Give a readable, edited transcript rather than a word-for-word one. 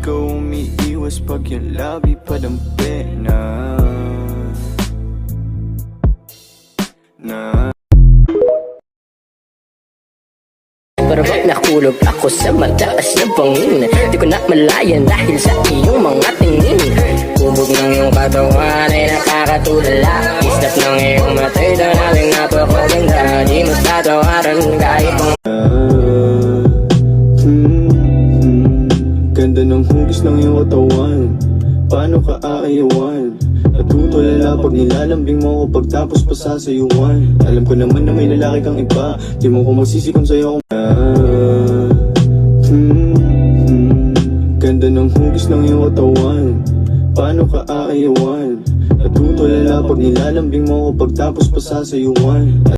ikaw umiiwas pag yung labi padampi na Pero pag nakulog ako sa mataas na bangin, di ko na malayan dahil sa iyong mga tingin. Kubog ng iyong katawan ay nakakatulala. Isnap ng iyong matay na nating napakaganda. Di mo tatawaran kahit pang Ganda ng hugis ng iyong katawan, paano ka aayawan? Natutulala pag nilalambing mo ako pagtapos pa sasayuan. Alam ko naman na may lalaki kang iba, di mo ko magsisi kung sa'yo kung Ganda ng hugis ng iyong katawan, paano ka aayawan? Natutulala pag nilalambing mo ako pagtapos pa sasayuan.